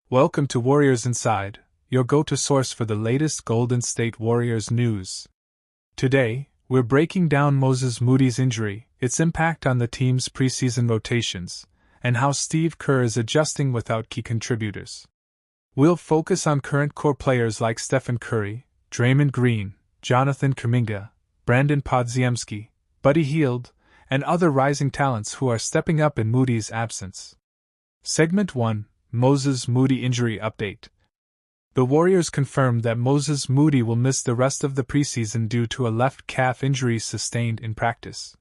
Welcome to Warriors Inside, your go-to source for the latest Golden State Warriors news. Today, we're breaking down Moses Moody's injury, its impact on the team's preseason rotations, and how Steve Kerr is adjusting without key contributors. We'll focus on current core players like Stephen Curry, Draymond Green, Jonathan Kuminga, Brandon Podziemski, Buddy Hield, and other rising talents who are stepping up in Moody's absence. Segment 1. Moses Moody Injury Update. The Warriors confirmed that Moses Moody will miss the rest of the preseason due to a left calf injury sustained in practice.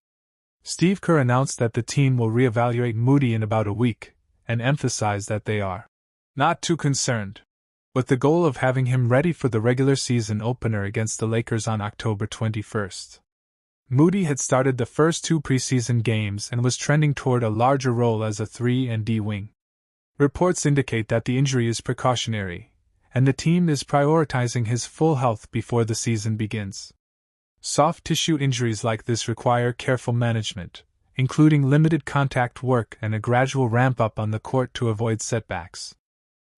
Steve Kerr announced that the team will reevaluate Moody in about a week, and emphasized that they are not too concerned, with the goal of having him ready for the regular season opener against the Lakers on October 21st. Moody had started the first two preseason games and was trending toward a larger role as a 3-and-D wing. Reports indicate that the injury is precautionary, and the team is prioritizing his full health before the season begins. Soft tissue injuries like this require careful management, including limited contact work and a gradual ramp-up on the court to avoid setbacks.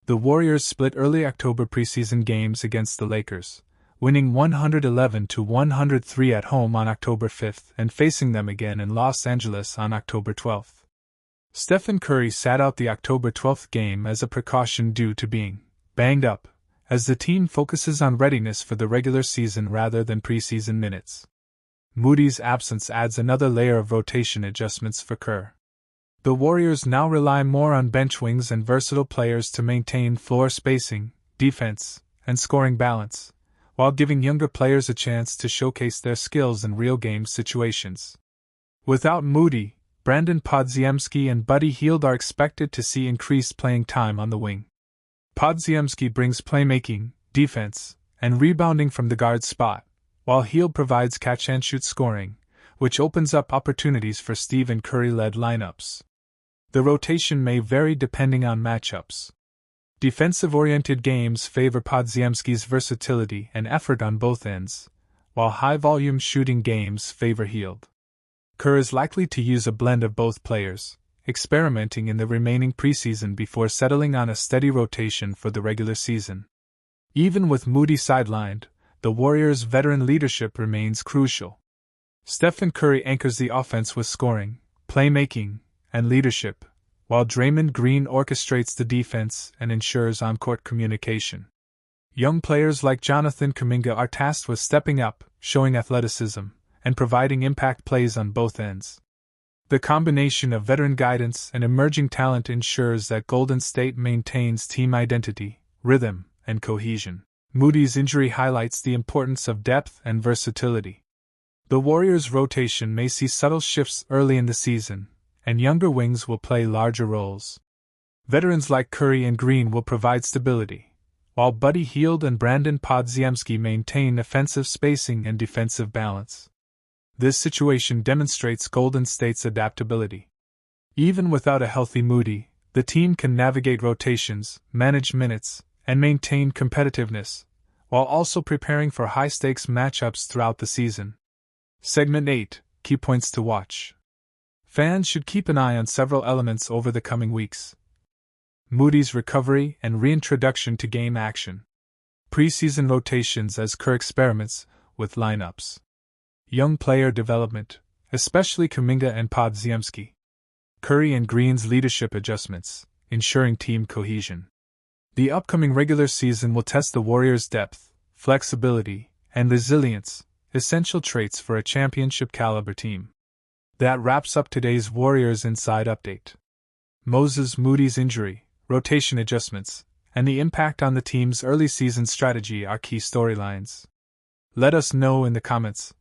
The Warriors split early October preseason games against the Lakers, winning 111-103 at home on October 5th and facing them again in Los Angeles on October 12th. Stephen Curry sat out the October 12th game as a precaution due to being banged up, as the team focuses on readiness for the regular season rather than preseason minutes. Moody's absence adds another layer of rotation adjustments for Kerr. The Warriors now rely more on bench wings and versatile players to maintain floor spacing, defense, and scoring balance, while giving younger players a chance to showcase their skills in real game situations. Without Moody, Brandon Podziemski and Buddy Hield are expected to see increased playing time on the wing. Podziemski brings playmaking, defense, and rebounding from the guard spot, while Hield provides catch-and-shoot scoring, which opens up opportunities for Steve and Curry-led lineups. The rotation may vary depending on matchups. Defensive-oriented games favor Podziemski's versatility and effort on both ends, while high-volume shooting games favor Hield. Kerr is likely to use a blend of both players, experimenting in the remaining preseason before settling on a steady rotation for the regular season. Even with Moody sidelined, the Warriors' veteran leadership remains crucial. Stephen Curry anchors the offense with scoring, playmaking, and leadership, while Draymond Green orchestrates the defense and ensures on-court communication. Young players like Jonathan Kuminga are tasked with stepping up, showing athleticism, and providing impact plays on both ends. The combination of veteran guidance and emerging talent ensures that Golden State maintains team identity, rhythm, and cohesion. Moody's injury highlights the importance of depth and versatility. The Warriors' rotation may see subtle shifts early in the season, and younger wings will play larger roles. Veterans like Curry and Green will provide stability, while Buddy Hield and Brandon Podziemski maintain offensive spacing and defensive balance. This situation demonstrates Golden State's adaptability. Even without a healthy Moody, the team can navigate rotations, manage minutes, and maintain competitiveness, while also preparing for high-stakes matchups throughout the season. Segment 8. Key points to watch. Fans should keep an eye on several elements over the coming weeks. Moody's recovery and reintroduction to game action. Preseason rotations as Kerr experiments with lineups. Young player development, especially Kuminga and Podziemski. Curry and Green's leadership adjustments, ensuring team cohesion. The upcoming regular season will test the Warriors' depth, flexibility, and resilience, essential traits for a championship-caliber team. That wraps up today's Warriors Inside Update. Moses Moody's injury, rotation adjustments, and the impact on the team's early season strategy are key storylines. Let us know in the comments.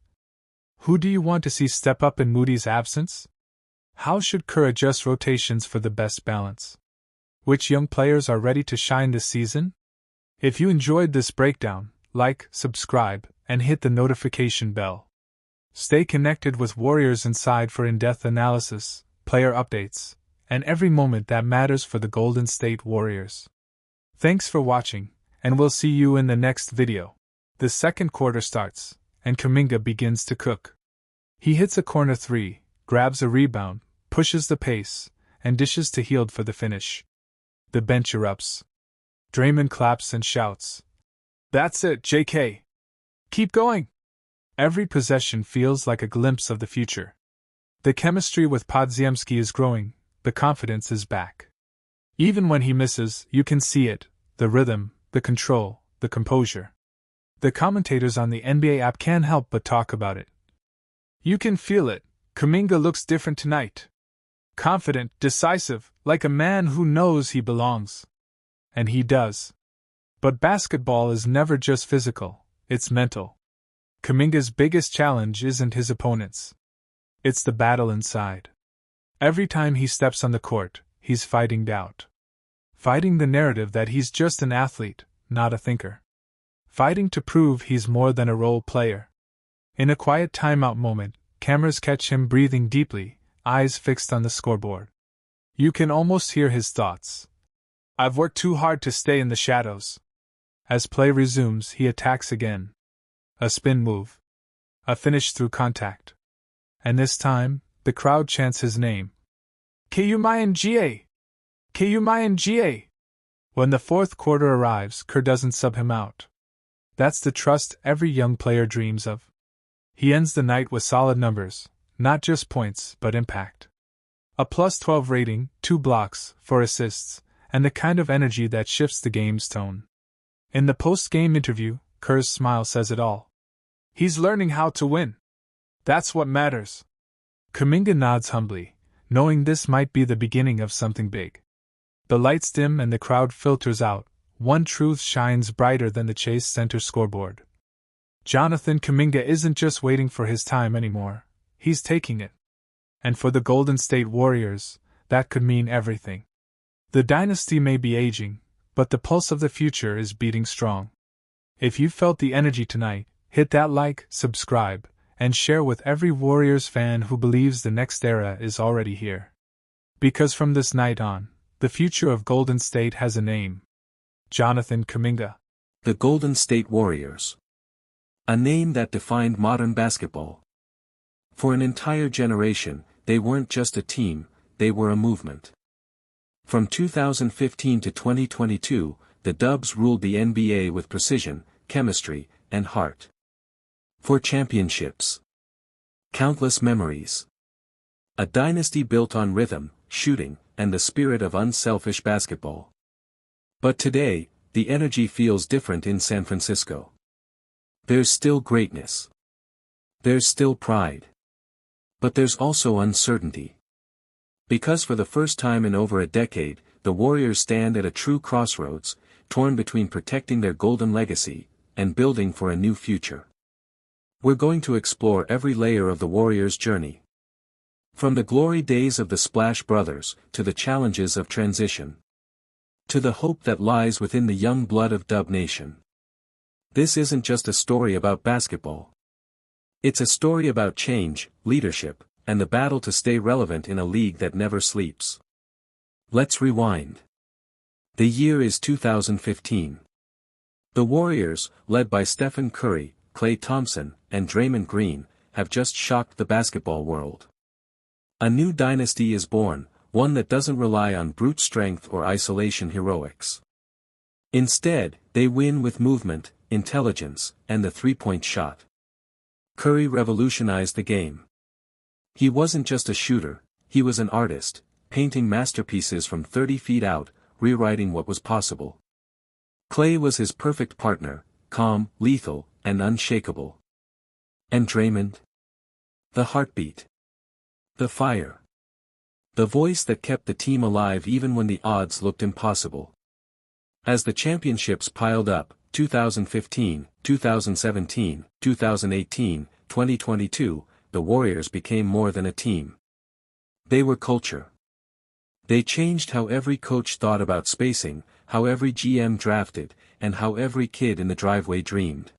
Who do you want to see step up in Moody's absence? How should Kerr adjust rotations for the best balance? Which young players are ready to shine this season? If you enjoyed this breakdown, like, subscribe, and hit the notification bell. Stay connected with Warriors Inside for in-depth analysis, player updates, and every moment that matters for the Golden State Warriors. Thanks for watching, and we'll see you in the next video. The second quarter starts, and Kuminga begins to cook. He hits a corner three, grabs a rebound, pushes the pace, and dishes to Hield for the finish. The bench erupts. Draymond claps and shouts. That's it, JK. Keep going. Every possession feels like a glimpse of the future. The chemistry with Podziemski is growing, the confidence is back. Even when he misses, you can see it, the rhythm, the control, the composure. The commentators on the NBA app can't help but talk about it. You can feel it. Kuminga looks different tonight. Confident, decisive, like a man who knows he belongs. And he does. But basketball is never just physical, it's mental. Kuminga's biggest challenge isn't his opponents. It's the battle inside. Every time he steps on the court, he's fighting doubt. Fighting the narrative that he's just an athlete, not a thinker. Fighting to prove he's more than a role player. In a quiet timeout moment, cameras catch him breathing deeply, eyes fixed on the scoreboard. You can almost hear his thoughts. I've worked too hard to stay in the shadows. As play resumes, he attacks again. A spin move. A finish through contact. And this time, the crowd chants his name. Kuminga! Kuminga! When the fourth quarter arrives, Kerr doesn't sub him out. That's the trust every young player dreams of. He ends the night with solid numbers, not just points, but impact. A +12 rating, 2 blocks, 4 assists, and the kind of energy that shifts the game's tone. In the post-game interview, Kerr's smile says it all. He's learning how to win. That's what matters. Kuminga nods humbly, knowing this might be the beginning of something big. The lights dim and the crowd filters out. One truth shines brighter than the Chase Center scoreboard. Jonathan Kuminga isn't just waiting for his time anymore, he's taking it. And for the Golden State Warriors, that could mean everything. The dynasty may be aging, but the pulse of the future is beating strong. If you felt the energy tonight, hit that like, subscribe, and share with every Warriors fan who believes the next era is already here. Because from this night on, the future of Golden State has a name. Jonathan Kuminga. The Golden State Warriors. A name that defined modern basketball. For an entire generation, they weren't just a team, they were a movement. From 2015 to 2022, the Dubs ruled the NBA with precision, chemistry, and heart. 4 championships. Countless memories. A dynasty built on rhythm, shooting, and the spirit of unselfish basketball. But today, the energy feels different in San Francisco. There's still greatness. There's still pride. But there's also uncertainty. Because for the first time in over a decade, the Warriors stand at a true crossroads, torn between protecting their golden legacy and building for a new future. We're going to explore every layer of the Warriors' journey. From the glory days of the Splash Brothers, to the challenges of transition. To the hope that lies within the young blood of Dub Nation. This isn't just a story about basketball. It's a story about change, leadership, and the battle to stay relevant in a league that never sleeps. Let's rewind. The year is 2015. The Warriors, led by Stephen Curry, Klay Thompson, and Draymond Green, have just shocked the basketball world. A new dynasty is born, one that doesn't rely on brute strength or isolation heroics. Instead, they win with movement, intelligence, and the three-point shot. Curry revolutionized the game. He wasn't just a shooter, he was an artist, painting masterpieces from 30 feet out, rewriting what was possible. Klay was his perfect partner, calm, lethal, and unshakable. And Draymond? The heartbeat. The fire. The voice that kept the team alive even when the odds looked impossible. As the championships piled up, 2015, 2017, 2018, 2022, the Warriors became more than a team. They were culture. They changed how every coach thought about spacing, how every GM drafted, and how every kid in the driveway dreamed.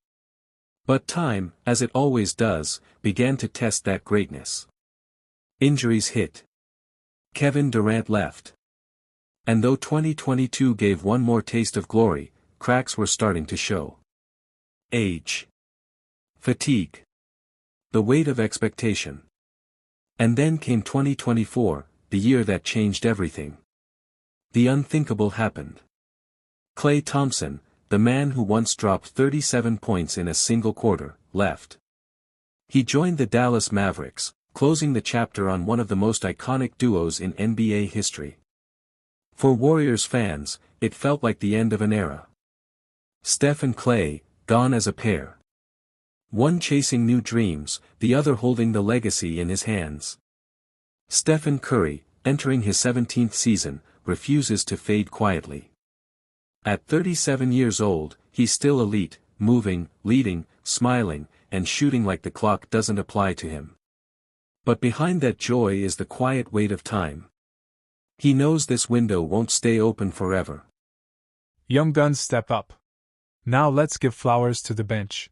But time, as it always does, began to test that greatness. Injuries hit. Kevin Durant left. And though 2022 gave one more taste of glory, cracks were starting to show. Age. Fatigue. The weight of expectation. And then came 2024, the year that changed everything. The unthinkable happened. Klay Thompson, the man who once dropped 37 points in a single quarter, left. He joined the Dallas Mavericks, closing the chapter on one of the most iconic duos in NBA history. For Warriors fans, it felt like the end of an era. Steph and Klay, gone as a pair. One chasing new dreams, the other holding the legacy in his hands. Stephen Curry, entering his 17th season, refuses to fade quietly. At 37 years old, he's still elite, moving, leading, smiling, and shooting like the clock doesn't apply to him. But behind that joy is the quiet weight of time. He knows this window won't stay open forever. Young guns step up. Now let's give flowers to the bench.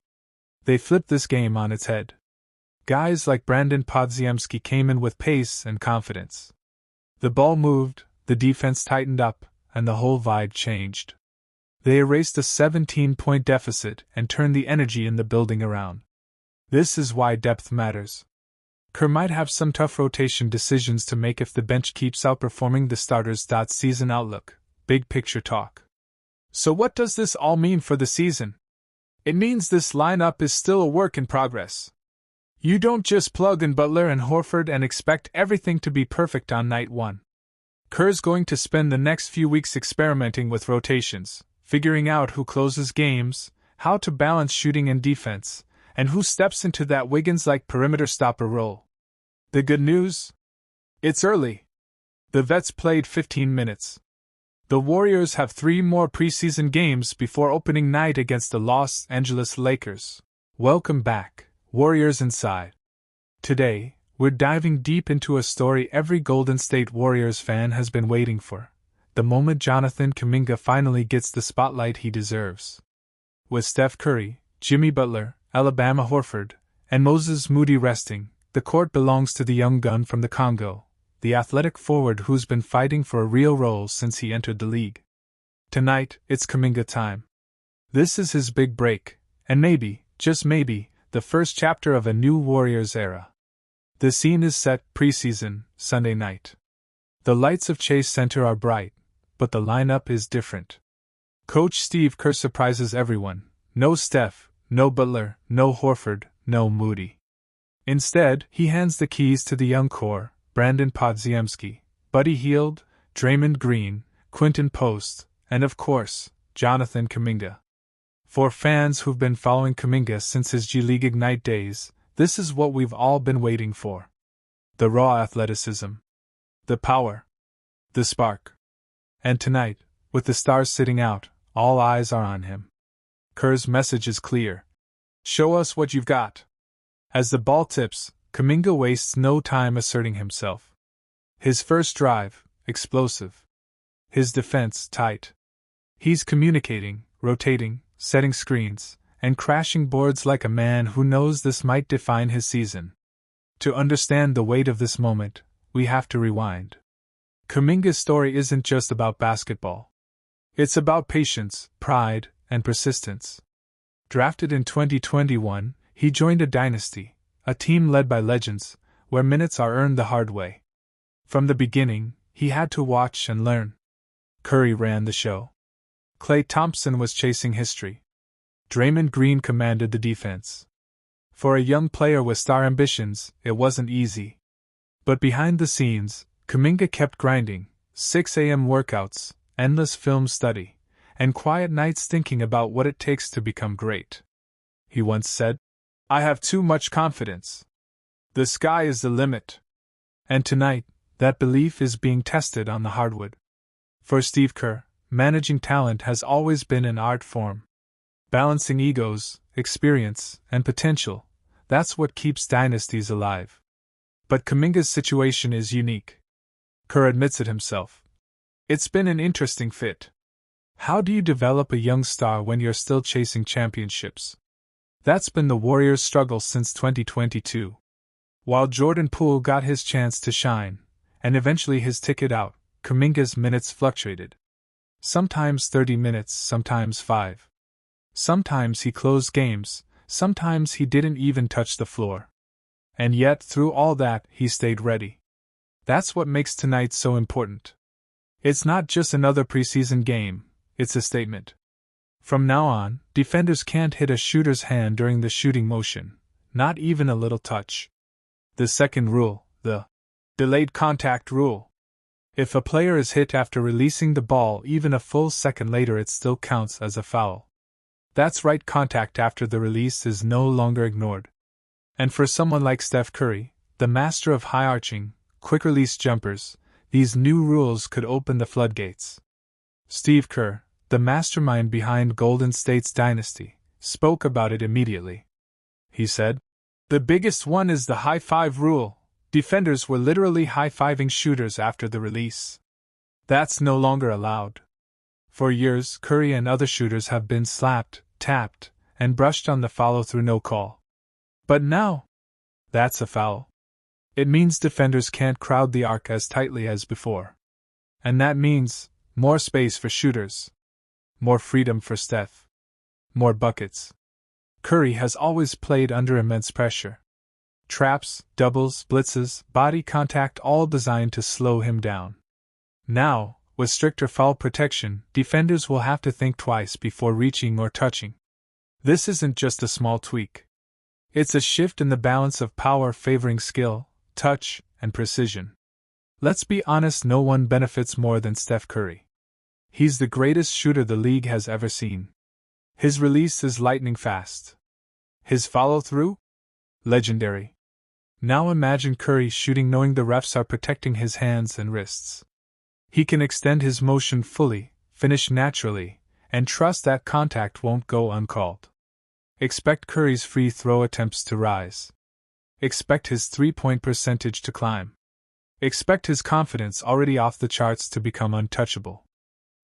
They flipped this game on its head. Guys like Brandon Podziemski came in with pace and confidence. The ball moved, the defense tightened up, and the whole vibe changed. They erased a 17-point deficit and turned the energy in the building around. This is why depth matters. Kerr might have some tough rotation decisions to make if the bench keeps outperforming the starters. Season outlook, big picture talk. So what does this all mean for the season? It means this lineup is still a work in progress. You don't just plug in Butler and Horford and expect everything to be perfect on night one. Kerr's going to spend the next few weeks experimenting with rotations, figuring out who closes games, how to balance shooting and defense, and who steps into that Wiggins-like perimeter stopper role. The good news? It's early. The vets played 15 minutes. The Warriors have 3 more preseason games before opening night against the Los Angeles Lakers. Welcome back, Warriors Inside. Today, we're diving deep into a story every Golden State Warriors fan has been waiting for, the moment Jonathan Kuminga finally gets the spotlight he deserves. With Steph Curry, Jimmy Butler, Alabama Horford, and Moses Moody resting, the court belongs to the young gun from the Congo, the athletic forward who's been fighting for a real role since he entered the league. Tonight, it's Kuminga time. This is his big break, and maybe, just maybe, the first chapter of a new Warriors era. The scene is set preseason, Sunday night. The lights of Chase Center are bright, but the lineup is different. Coach Steve Kerr surprises everyone. No Steph, no Butler, no Horford, no Moody. Instead, he hands the keys to the young core, Brandon Podziemski, Buddy Hield, Draymond Green, Quinton Post, and of course, Jonathan Kuminga. For fans who've been following Kuminga since his G League Ignite days, this is what we've all been waiting for. The raw athleticism. The power. The spark. And tonight, with the stars sitting out, all eyes are on him. Kerr's message is clear. Show us what you've got. As the ball tips, Kuminga wastes no time asserting himself. His first drive, explosive. His defense, tight. He's communicating, rotating, setting screens, and crashing boards like a man who knows this might define his season. To understand the weight of this moment, we have to rewind. Kuminga's story isn't just about basketball. It's about patience, pride, and persistence. Drafted in 2021, he joined a dynasty, a team led by legends, where minutes are earned the hard way. From the beginning, he had to watch and learn. Curry ran the show. Klay Thompson was chasing history. Draymond Green commanded the defense. For a young player with star ambitions, it wasn't easy. But behind the scenes, Kuminga kept grinding, 6 a.m. workouts, endless film study, and quiet nights thinking about what it takes to become great. He once said, "I have too much confidence. The sky is the limit." And tonight, that belief is being tested on the hardwood. For Steve Kerr, managing talent has always been an art form. Balancing egos, experience, and potential, that's what keeps dynasties alive. But Kuminga's situation is unique. Kerr admits it himself. It's been an interesting fit. How do you develop a young star when you're still chasing championships? That's been the Warriors' struggle since 2022. While Jordan Poole got his chance to shine, and eventually his ticket out, Kuminga's minutes fluctuated. Sometimes 30 minutes, sometimes 5. Sometimes he closed games, sometimes he didn't even touch the floor. And yet, through all that, he stayed ready. That's what makes tonight so important. It's not just another preseason game, It's a statement. From now on, defenders can't hit a shooter's hand during the shooting motion, not even a little touch. The second rule, the delayed contact rule. If a player is hit after releasing the ball even a full second later, it still counts as a foul. That's right, contact after the release is no longer ignored. And for someone like Steph Curry, the master of high-arching, quick-release jumpers, these new rules could open the floodgates. Steve Kerr, the mastermind behind Golden State's dynasty, spoke about it immediately. He said, "The biggest one is the high-five rule. Defenders were literally high-fiving shooters after the release. That's no longer allowed. For years, Curry and other shooters have been slapped, tapped, and brushed on the follow-through no call. But now, that's a foul. It means defenders can't crowd the arc as tightly as before. And that means more space for shooters. More freedom for Steph. More buckets. Curry has always played under immense pressure. Traps, doubles, blitzes, body contact, all designed to slow him down. Now, with stricter foul protection, defenders will have to think twice before reaching or touching. This isn't just a small tweak. It's a shift in the balance of power favoring skill, touch, and precision. Let's be honest, no one benefits more than Steph Curry. He's the greatest shooter the league has ever seen. His release is lightning fast. His follow-through? Legendary. Now imagine Curry shooting knowing the refs are protecting his hands and wrists. He can extend his motion fully, finish naturally, and trust that contact won't go uncalled. Expect Curry's free throw attempts to rise. Expect his three-point percentage to climb. Expect his confidence already off the charts to become untouchable.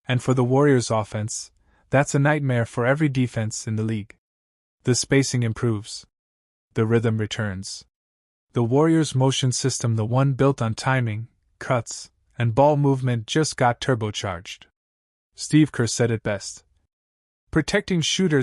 And for the Warriors' offense, that's a nightmare for every defense in the league. The spacing improves. The rhythm returns. The Warriors' motion system, the one built on timing, cuts, and ball movement, just got turbocharged. Steve Kerr said it best. Protecting shooters